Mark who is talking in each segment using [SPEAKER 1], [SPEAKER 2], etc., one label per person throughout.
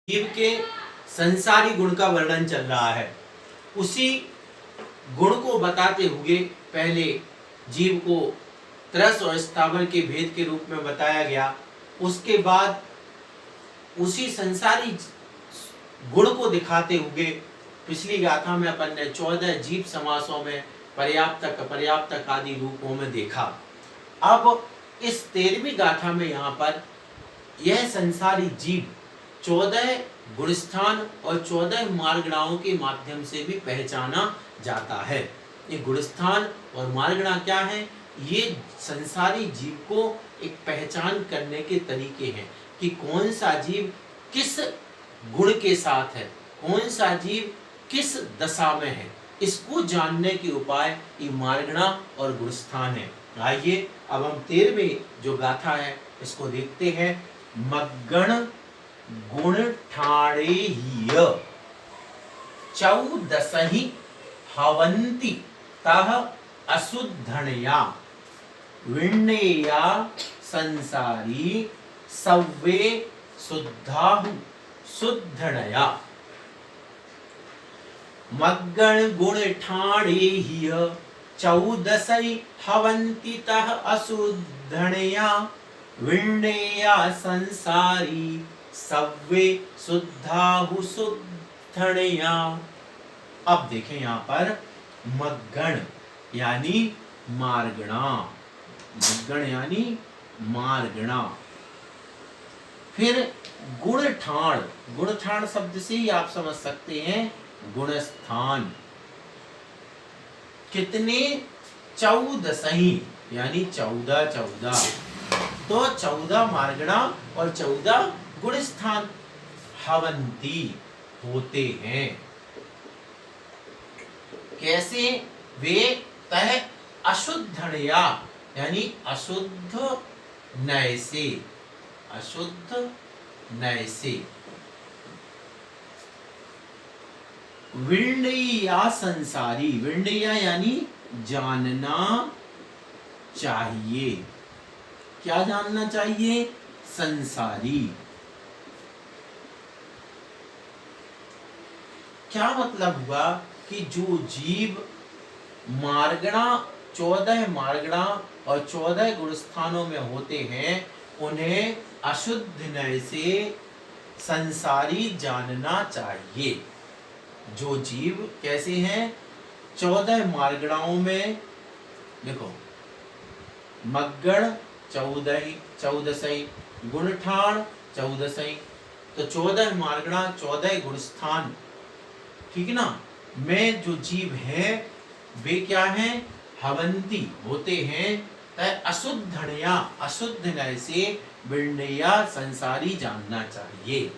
[SPEAKER 1] जीव के संसारी गुण का वर्णन चल रहा है। उसी गुण को बताते हुए पहले जीव को त्रस और स्थावर के भेद के रूप में बताया गया। उसके बाद उसी संसारी गुण को दिखाते हुए पिछली गाथा में अपन ने 14 जीव समासों में पर्याप्तक अपर्याप्तक आदि रूपों में देखा। अब इस 13वीं गाथा में यहाँ पर यह संसारी जीव 14 गुणस्थान और 14 मार्गणाओं के माध्यम से भी पहचाना जाता है। ये गुणस्थान और मार्गणा क्या है? ये संसारी जीव को एक पहचान करने के तरीके हैं कि कौन सा जीव किस गुण के साथ है, कौन सा जीव किस दशा में है, इसको जानने के उपाय ये मार्गणा और गुणस्थान है। आइए अब हम 13वीं जो गाथा है इसको देखते हैं। मग्गण गुण ठाणेय चौदसहि हवन्ति तह असुद्धनया विण्णेया संसारी सव्वे शुद्धाहु शुद्धनया। मग्गण गुण ठाणेय चौदसहि हवन्ति तह असुद्धनया विण्णेया संसारी सव्वे शुद्धाहु शुद्धनया। अब देखें यहाँ पर मग्गण यानी मार्गणा, मग्गण यानी मार्गणा। फिर गुणठाण, गुणठाण शब्द से ही आप समझ सकते हैं गुणस्थान। कितने? 14 यानी 14 तो 14 मार्गणा और 14 गुणस्थान हवंती होते हैं। कैसे? वे तह अशुद्धनया यानी अशुद्ध नय से, अशुद्ध नय से। विण्णेया संसारी, विण्णेया यानी जानना चाहिए। क्या जानना चाहिए? संसारी। क्या मतलब हुआ कि जो जीव मार्गणा 14 मार्गणा और 14 गुणस्थानों में होते हैं उन्हें अशुद्ध नय से संसारी जानना चाहिए। जो जीव कैसे हैं? 14 मार्गणाओं में देखो, मग्गण 14 गुणठाण 14, तो 14 मार्गणा 14 गुणस्थान, ठीक है ना, में जो जीव हैं वे क्या हैं? हवंती होते हैं तय अशुद्धनया, अशुद्ध नय से विण्णेया संसारी जानना चाहिए।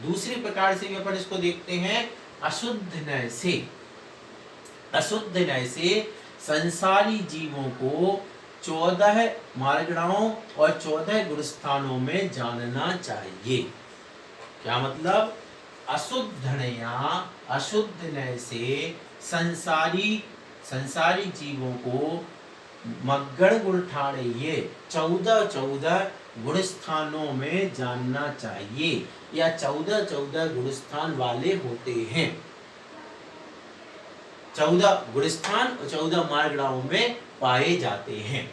[SPEAKER 1] दूसरे प्रकार से भी अपन इसको देखते हैं, अशुद्ध नय से, अशुद्ध नय से संसारी जीवों को 14 मार्गणाओं और 14 गुणस्थानों में जानना चाहिए। क्या मतलब? अशुद्धनया, अशुद्ध नय से संसारी जीवों को मग्गण गुण ठाणे ये 14 गुणस्थानों में जानना चाहिए या 14 गुणस्थान वाले होते हैं। 14 गुणस्थान और 14 मार्गणाओं में पाए जाते हैं।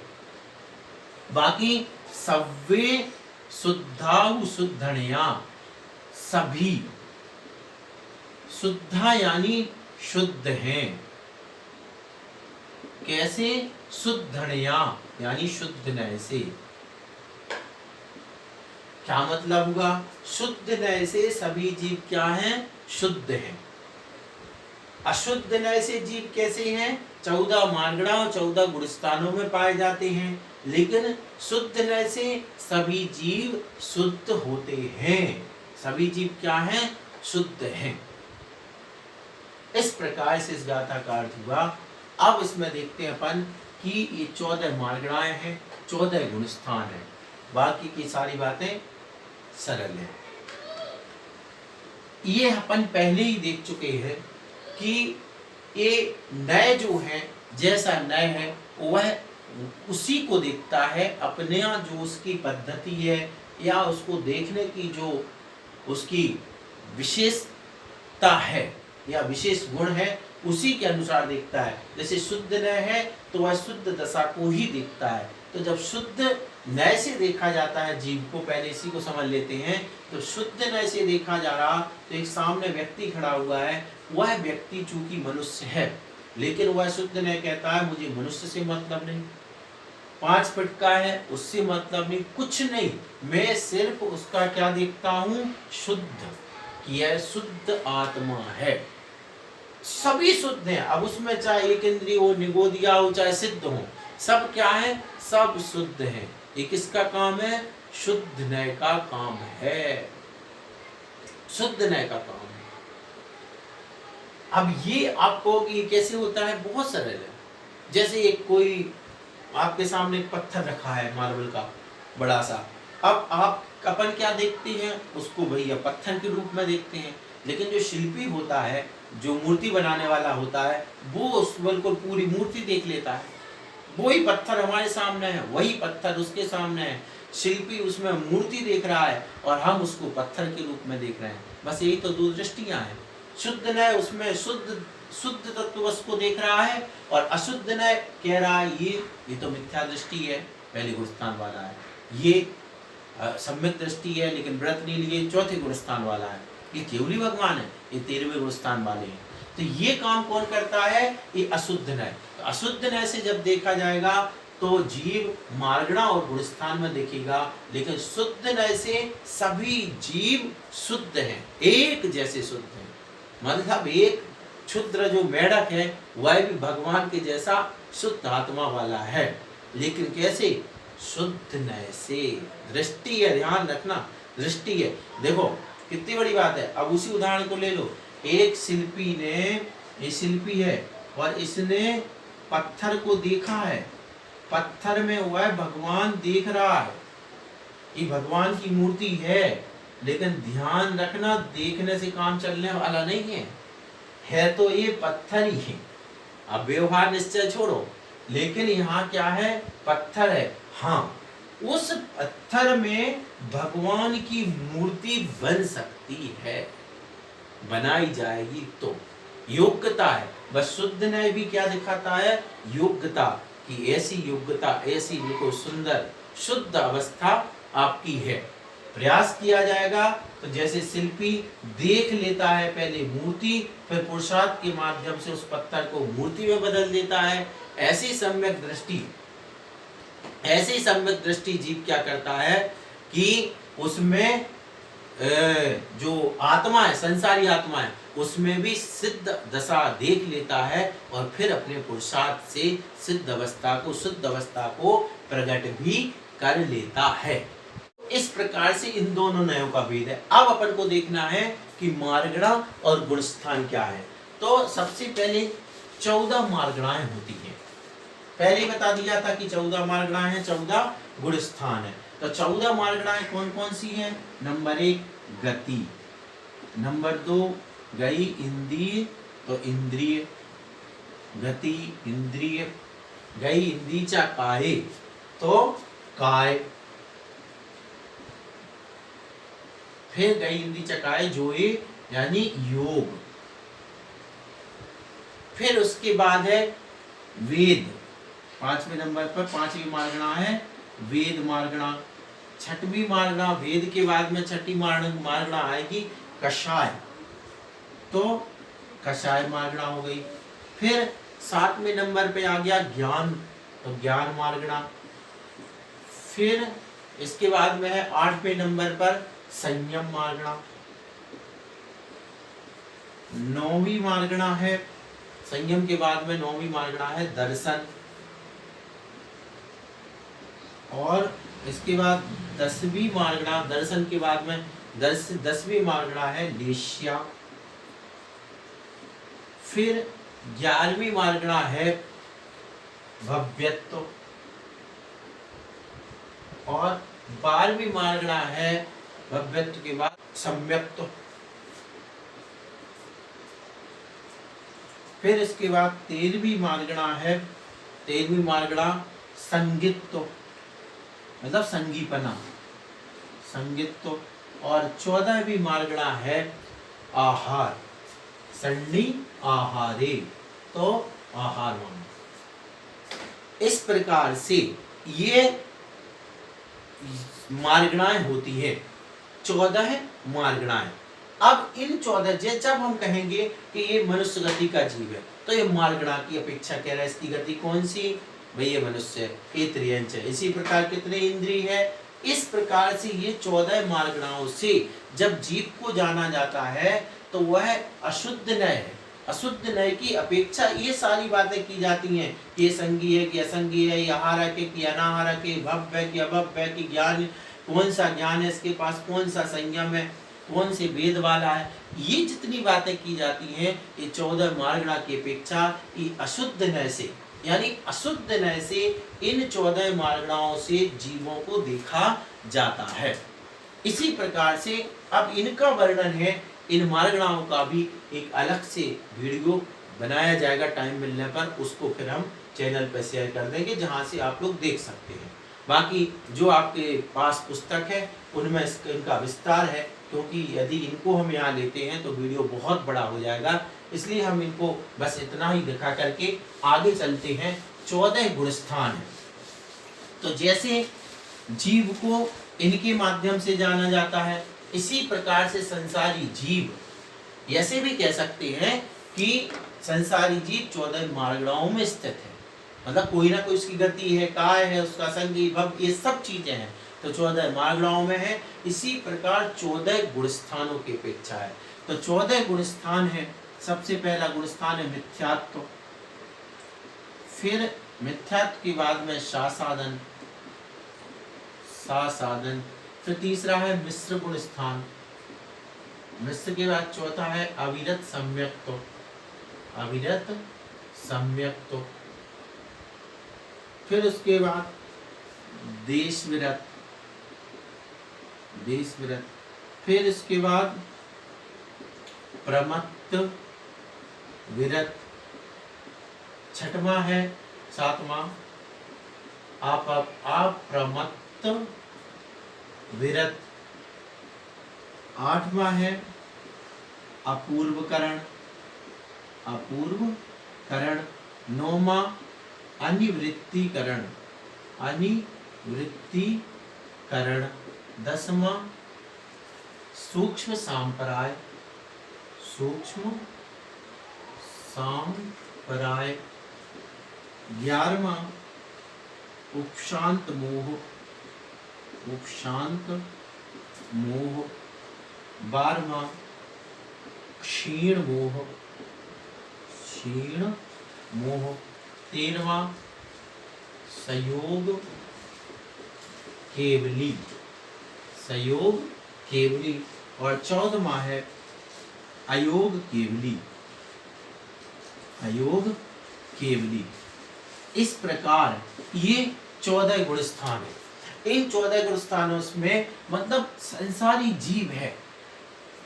[SPEAKER 1] बाकी सव्वे शुद्धाहु शुद्धनया, सभी शुद्धा यानी शुद्ध हैं। कैसे? शुद्धनया यानी शुद्ध नय से। क्या मतलब हुआ? शुद्ध नय से सभी जीव क्या हैं? शुद्ध हैं। अशुद्ध नय से जीव कैसे हैं? 14 मार्गणा और 14 गुणस्थानों में पाए जाते हैं, लेकिन शुद्ध नय से सभी जीव शुद्ध होते हैं। सभी जीव क्या हैं? शुद्ध हैं। इस प्रकार से इस गाथा का अर्थ हुआ। अब इसमें देखते हैं अपन कि ये 14 मार्गणाएं हैं, 14 गुणस्थान हैं, बाकी की सारी बातें सरल हैं। ये अपन पहले ही देख चुके हैं कि ये नय जो है, जैसा नय है वह उसी को देखता है, अपने जो उसकी पद्धति है या उसको देखने की जो उसकी विशेषता है या विशेष गुण है उसी के अनुसार देखता है। जैसे शुद्ध नय है तो वह शुद्ध दशा को ही देखता है। तो जब शुद्ध नय से देखा जाता है जीव को, पहले इसी को समझ लेते हैं। तो शुद्ध नय से देखा जा रहा, तो एक सामने व्यक्ति खड़ा हुआ है, वह व्यक्ति चूंकि मनुष्य है, लेकिन वह शुद्ध नय कहता है मुझे मनुष्य से मतलब नहीं, 5 फीट का है उससे मतलब नहीं, कुछ नहीं, मैं सिर्फ उसका क्या देखता हूँ, शुद्ध, कि यह शुद्ध आत्मा है, सभी शुद्ध हैं। अब उसमें चाहे एक इंद्रिय हो, निगोदिया हो, चाहे सिद्ध हो, सब क्या है, सब शुद्ध है। ये किसका काम है, शुद्ध नय का काम है, शुद्ध नय का काम है। अब ये आपको कि कैसे होता है, बहुत सरल है। जैसे एक कोई आपके सामने एक पत्थर रखा है मार्बल का बड़ा सा, अब आप अपन क्या देखते हैं, उसको भैया पत्थर के रूप में देखते हैं, लेकिन जो शिल्पी होता है, जो मूर्ति बनाने वाला होता है, वो उस बिल्कुल पूरी मूर्ति देख लेता है। वही पत्थर हमारे सामने है, वही पत्थर उसके सामने है, शिल्पी उसमें मूर्ति देख रहा है और हम उसको पत्थर के रूप में देख रहे हैं। बस यही तो दो दृष्टियां हैं। शुद्ध नय उसमें शुद्ध तत्व उसको देख रहा है, और अशुद्ध नय कह रहा है ये तो मिथ्या दृष्टि है, पहले गुण स्थान वाला है, ये सम्यक दृष्टि है, लेकिन व्रत नहीं लिए, चौथे गुण स्थान वाला है, ये केवली भगवान है, ये 13वें गुण स्थान वाले हैं। तो ये काम कौन करता है, ये अशुद्ध नय। तो अशुद्ध नय से जब देखा जाएगा तो जीव मार्गणा और गुणस्थान में देखेगा, लेकिन शुद्ध नय से सभी जीव शुद्ध हैं, एक जैसे शुद्ध हैं। मतलब एक क्षुद्र जो मेढक है वह भी भगवान के जैसा शुद्ध आत्मा वाला है, लेकिन कैसे, शुद्ध नय से। दृष्टि है, ध्यान रखना, दृष्टि है। देखो कितनी बड़ी बात है। अब उसी उदाहरण को ले लो, एक शिल्पी ने, ये शिल्पी है और इसने पत्थर को देखा है, पत्थर में वह भगवान देख रहा है, ये भगवान की मूर्ति है, लेकिन ध्यान रखना देखने से काम चलने वाला नहीं है तो ये पत्थर ही है। अब व्यवहार निश्चय छोड़ो, लेकिन यहाँ क्या है, पत्थर है। हाँ, उस पत्थर में भगवान की मूर्ति बन सकती है, बनाई जाएगी तो योग्यता है। बस शुद्ध नय भी क्या दिखाता है, योग्यता, कि ऐसी योग्यता, ऐसी बिल्कुल सुंदर शुद्ध अवस्था आपकी है। प्रयास किया जाएगा तो जैसे शिल्पी देख लेता है पहले मूर्ति, फिर पुरुषार्थ के माध्यम से उस पत्थर को मूर्ति में बदल देता है, ऐसी सम्यक दृष्टि जीव क्या करता है कि उसमें जो आत्मा है, संसारी आत्मा है, उसमें भी सिद्ध दशा देख लेता है और फिर अपने पुरुषार्थ से सिद्ध अवस्था को, शुद्ध अवस्था को प्रकट भी कर लेता है। इस प्रकार से इन दोनों नयों का भेद है। अब अपन को देखना है कि मार्गणा और गुणस्थान क्या है। तो सबसे पहले 14 मार्गणाएं होती हैं। पहले बता दिया था कि 14 मार्गणाएं हैं, 14 गुणस्थान है। तो 14 मार्गणाएं कौन कौन सी हैं? नंबर 1 गति, नंबर 2 गई इंद्रिय, तो इंद्रिय, गति इंद्रिय, गई इंद्रिचा काये, तो काय, फिर गई इंद्रिचा काये जोए यानी योग, फिर उसके बाद है वेद, 5वें नंबर पर 5वीं मार्गणा है वेद मार्गणा। 6वीं मार्गणा, वेद के बाद में 6ठी मार्गणा आएगी कषाय, तो कषाय मार्गणा हो गई। फिर 7वें नंबर पे आ गया ज्ञान, तो ज्ञान मार्गणा। फिर इसके बाद में है 8वें नंबर पर संयम मार्गणा। 9वीं मार्गणा है, संयम के बाद में 9वीं मार्गणा है दर्शन, और इसके बाद 10वीं मार्गणा, दर्शन के बाद में 10वीं मार्गणा है लेश्या। फिर 11वीं मार्गणा है भव्यत्व, और 12वीं मार्गणा है भव्यत्व के बाद सम्यक्त्व। फिर इसके बाद 13वीं मार्गणा है, 13वीं मार्गणा संगित्व, मतलब संगीपना, संगित्व। और 14वीं मार्गणा है आहार, संडी आहारे, तो आहार माना। इस प्रकार से ये मार्गणाएं होती है, 14 मार्गणाएं। अब इन 14 जब हम कहेंगे कि ये मनुष्य गति का जीव है, तो ये मार्गणा की अपेक्षा कह रहा है, इसकी गति कौन सी? भाई ये मनुष्य है, ये त्रियंच है। इसी प्रकार कितने इंद्रिय है? इस प्रकार से ये 14 मार्गणाओं से जब जीव को जाना जाता है तो वह अशुद्ध नय है। अशुद्ध नय की अपेक्षा ये सारी बातें की जाती हैं, ये संगी है कि असंगी है, ये आहारक है कि अनाहारक है, भव्य है कि अभव्य है, कि ज्ञान कौन सा ज्ञान है, इसके पास कौन सा संयम है, कौन से वेद वाला है, ये जितनी बातें की जाती हैं ये 14 मार्गणा की अपेक्षा ये अशुद्ध नय से, यानी अशुद्ध नय से इन 14 मार्गणाओं से जीवों को देखा जाता है। इसी प्रकार से अब इनका वर्णन है, इन मार्गणाओं का भी एक अलग से वीडियो बनाया जाएगा टाइम मिलने पर, उसको फिर हम चैनल पर शेयर कर देंगे जहां से आप लोग देख सकते हैं। बाकी जो आपके पास पुस्तक है उनमें इनका विस्तार है, क्योंकि यदि इनको हम यहाँ लेते हैं तो वीडियो बहुत बड़ा हो जाएगा, इसलिए हम इनको बस इतना ही दिखा करके आगे चलते हैं। 14 गुणस्थान है, तो जैसे जीव को इनके माध्यम से जाना जाता है, इसी प्रकार से संसारी जीव ऐसे भी कह सकते हैं कि संसारी जीव 14 मार्गणाओं में स्थित है, मतलब कोई ना कोई उसकी गति है, काय है, उसका संगी भव, ये सब चीजें हैं, तो 14 मार्गणाओं में है। इसी प्रकार 14 गुणस्थानों की अपेक्षा है। तो 14 गुणस्थान है। सबसे पहला गुणस्थान है मिथ्यात्व, फिर मिथ्यात्व के बाद में सासाधन, सासाधन, फिर तीसरा है मिश्र गुणस्थान, मिश्र के बाद चौथा है अविरत सम्यक्त्व, अविरत सम्यक्त्व, फिर उसके बाद देश विरत, देश विरत, फिर इसके बाद प्रमत्त विरत, छठवां है, सातवां अप्रमत्त विरत, आठवां है अपूर्वकरण, अपूर्वकरण, नौवां अनिवृत्तिकरण, अनिवृत्तिकरण, 10वां सूक्ष्म सांपराय, सूक्ष्म सांपराय, 11वां उपशांत मोह, उपशांत मोह, 12वां क्षीण मोह, क्षीण मोह, 13वां संयोग केवली, संयोग केवली, और 14वां है अयोग केवली, अयोग केवली। इस प्रकार ये 14 गुणस्थान है। इन 14 गुणस्थानों में मतलब संसारी जीव है,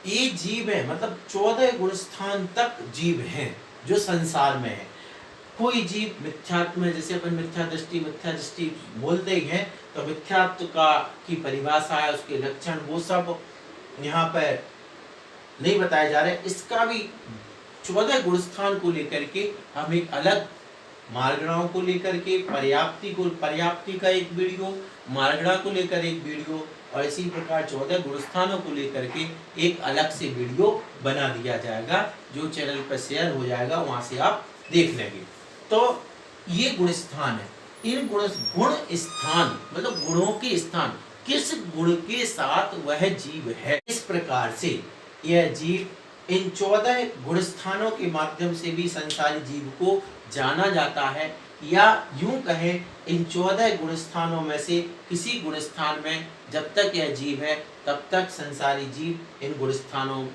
[SPEAKER 1] ये जीव है, मतलब 14 गुणस्थान तक जीव हैं जो संसार में है। कोई जीव मिथ्यात्व में, जैसे अपन मिथ्या दृष्टि बोलते ही हैं, तो मिथ्यात्व का की परिभाषा है, उसके लक्षण, वो सब यहाँ पर नहीं बताए जा रहे। इसका भी 14 गुणस्थान को लेकर के हम एक अलग, मार्गणाओं को लेकर के पर्याप्ति का एक वीडियो, मार्गणा को लेकर एक वीडियो, और इसी प्रकार 14 गुणस्थानों को लेकर के एक अलग से वीडियो बना दिया जाएगा, जो चैनल पर शेयर हो जाएगा, वहां से आप देख लेंगे। तो ये गुणस्थान है। इन गुण स्थान मतलब गुणों के स्थान, किस गुण के साथ वह जीव है। इस प्रकार से यह जीव इन 14 गुणस्थानों के माध्यम से भी संसारी जीव को जाना जाता है, या यूं कहें इन 14 गुणस्थानों में से किसी गुणस्थान में जब तक यह जीव है तब तक संसारी जीव इन गुणस्थानों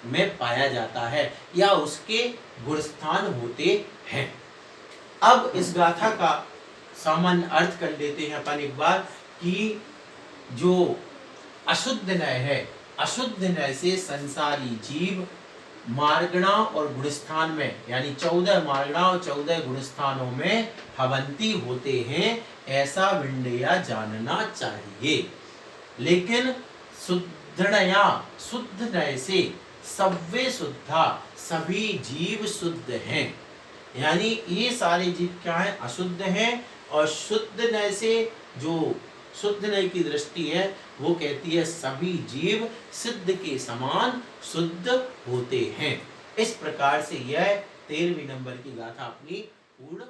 [SPEAKER 1] में पाया जाता है, या उसके गुणस्थान होते हैं। अब इस गाथा का सामान्य अर्थ कर लेते हैं अपन एक बार, कि जो अशुद्ध नय है, अशुद्ध नय से संसारी जीव मार्गणा और गुणस्थान में, यानी 14 मार्गणा और 14 गुणस्थानों में भवंती होते हैं, ऐसा विंडया जानना चाहिए। लेकिन शुद्ध नय से सव्वे शुद्धा, सभी जीव शुद्ध हैं। यानी ये सारे जीव क्या है, अशुद्ध हैं। और शुद्ध नय से जो शुद्ध नय की दृष्टि है वो कहती है सभी जीव सिद्ध के समान शुद्ध होते हैं। इस प्रकार से यह 13वीं नंबर की गाथा अपनी पूर्ण